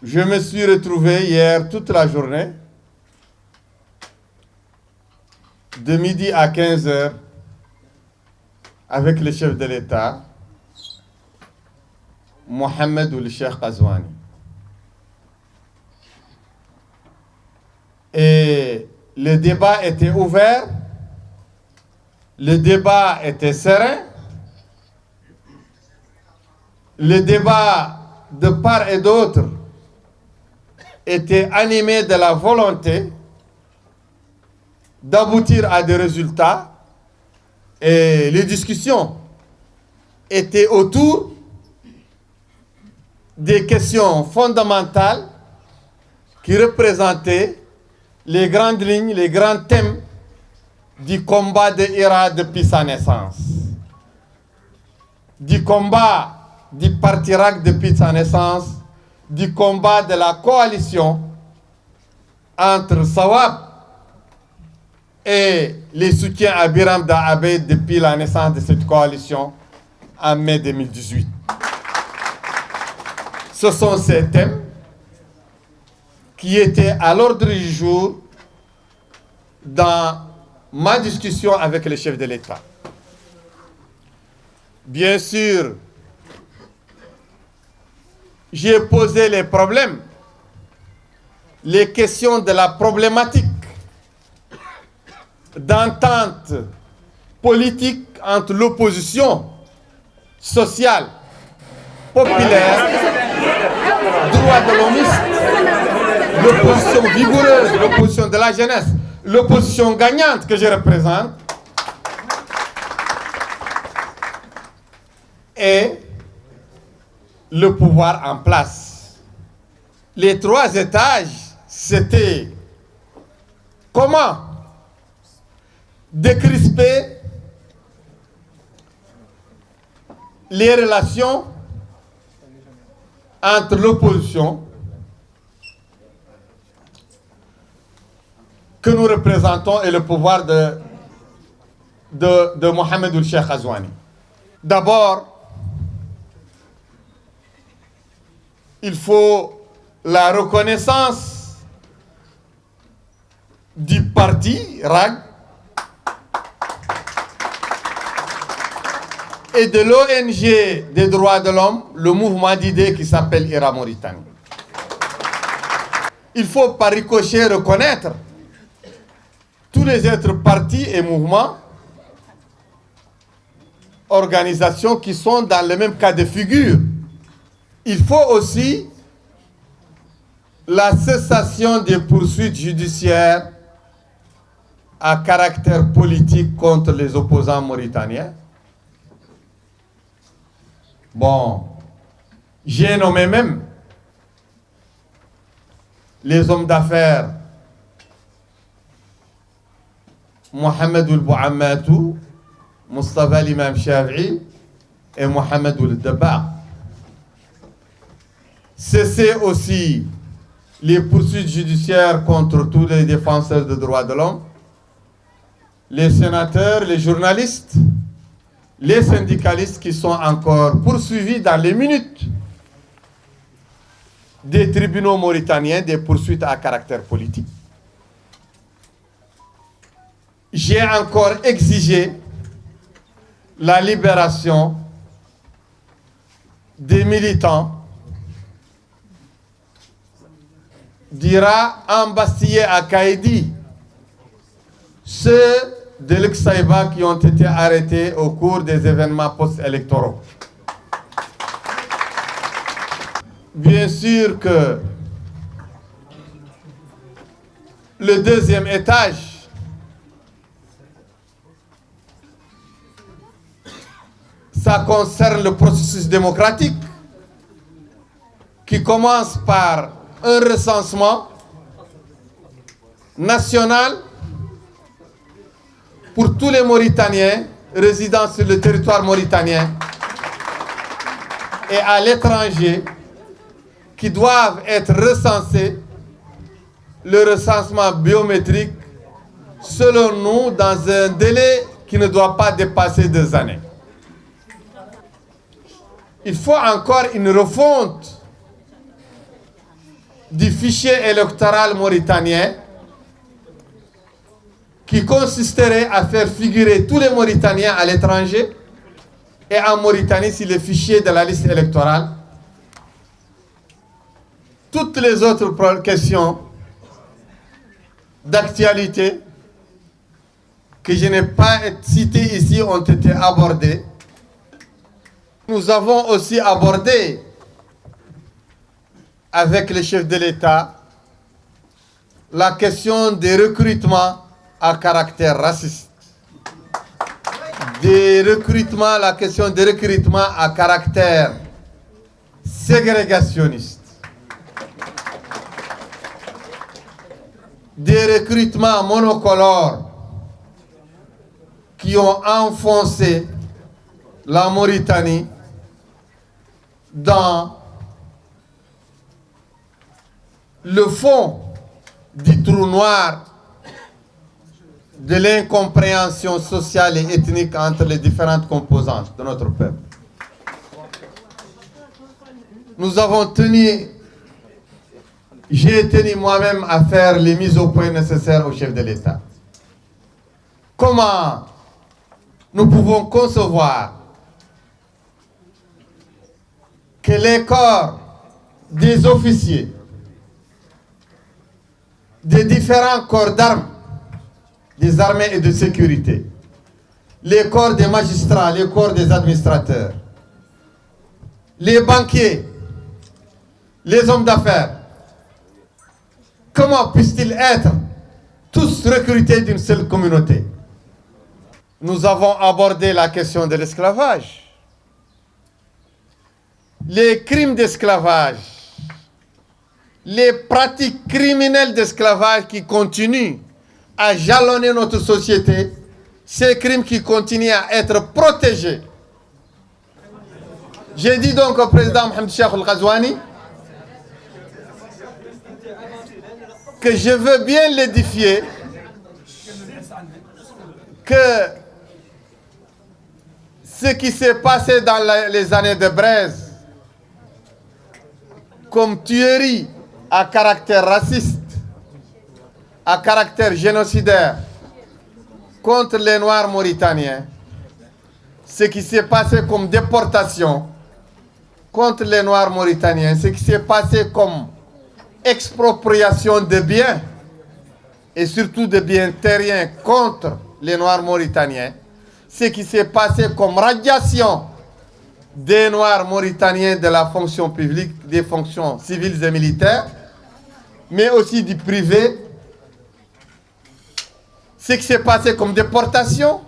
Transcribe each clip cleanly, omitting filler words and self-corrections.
Je me suis retrouvé hier toute la journée, de midi à 15h, avec le chef de l'État, Mohamed Ould Cheikh Ghazouani. Et le débat était ouvert, le débat était serein, le débat de part et d'autre était animé de la volonté d'aboutir à des résultats, et les discussions étaient autour des questions fondamentales qui représentaient les grandes lignes, les grands thèmes du combat de Hira depuis sa naissance, du combat du Parti RAC depuis sa naissance, du combat de la coalition entre Sawab et les soutiens à Biram Da'abed depuis la naissance de cette coalition en mai 2018. Ce sont ces thèmes qui étaient à l'ordre du jour dans ma discussion avec le chef de l'État. Bien sûr, j'ai posé les problèmes, les questions de la problématique d'entente politique entre l'opposition sociale, populaire, droit de l'homiste, l'opposition vigoureuse, l'opposition de la jeunesse, l'opposition gagnante que je représente, et le pouvoir en place. Les trois étages, c'était comment décrisper les relations entre l'opposition que nous représentons et le pouvoir de Mohamed Ould Cheikh Ghazouani. D'abord, il faut la reconnaissance du parti RAG et de l'ONG des droits de l'homme, le mouvement d'idées qui s'appelle Hira Mauritanie. Il faut par ricochet reconnaître tous les autres partis et mouvements, organisations qui sont dans le même cas de figure. Il faut aussi la cessation des poursuites judiciaires à caractère politique contre les opposants mauritaniens. Bon, j'ai nommé même les hommes d'affaires Mohamed Ould Bouhammatou, Mustafa Imam Shafi'i et Mohamed Ould Dabakh. Cesser aussi les poursuites judiciaires contre tous les défenseurs des droits de l'homme, les sénateurs, les journalistes, les syndicalistes qui sont encore poursuivis dans les minutes des tribunaux mauritaniens, des poursuites à caractère politique. J'ai encore exigé la libération des militants d'Hira embastillés à Kaïdi, ceux de l'Exaïba qui ont été arrêtés au cours des événements post-électoraux. Bien sûr que le deuxième étage, ça concerne le processus démocratique qui commence par un recensement national pour tous les Mauritaniens résidant sur le territoire mauritanien et à l'étranger qui doivent être recensés, le recensement biométrique, selon nous, dans un délai qui ne doit pas dépasser 2 années. Il faut encore une refonte du fichier électoral mauritanien qui consisterait à faire figurer tous les Mauritaniens à l'étranger et en Mauritanie sur le fichier de la liste électorale. Toutes les autres questions d'actualité que je n'ai pas citées ici ont été abordées. Nous avons aussi abordé avec les chefs de l'État la question des recrutements à caractère raciste. La question des recrutements à caractère ségrégationniste. Des recrutements monocolores qui ont enfoncé la Mauritanie dans le fond du trou noir de l'incompréhension sociale et ethnique entre les différentes composantes de notre peuple. Nous avons tenu, j'ai tenu moi-même à faire les mises au point nécessaires au chef de l'État. Comment nous pouvons concevoir que les corps des officiers des différents corps d'armes, des armées et de sécurité, les corps des magistrats, les corps des administrateurs, les banquiers, les hommes d'affaires, comment puissent-ils être tous recrutés d'une seule communauté? Nous avons abordé la question de l'esclavage, les crimes d'esclavage, les pratiques criminelles d'esclavage qui continuent à jalonner notre société, ces crimes qui continuent à être protégés. J'ai dit donc au président Mohamed Cheikh Al-Ghazouani que je veux bien l'édifier que ce qui s'est passé dans les années de Braise comme tuerie à caractère raciste, à caractère génocidaire contre les Noirs mauritaniens, ce qui s'est passé comme déportation contre les Noirs mauritaniens, ce qui s'est passé comme expropriation de biens et surtout de biens terriens contre les Noirs mauritaniens, ce qui s'est passé comme radiation des Noirs mauritaniens de la fonction publique, des fonctions civiles et militaires, mais aussi du privé, ce qui s'est passé comme déportation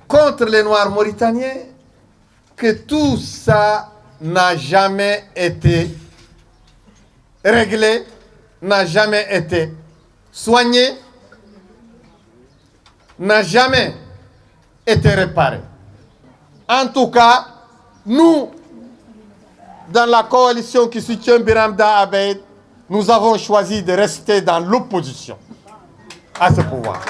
contre les Noirs mauritaniens, que tout ça n'a jamais été réglé, n'a jamais été soigné, n'a jamais été réparé. En tout cas, nous, dans la coalition qui soutient Biramda Abeid, nous avons choisi de rester dans l'opposition à ce pouvoir.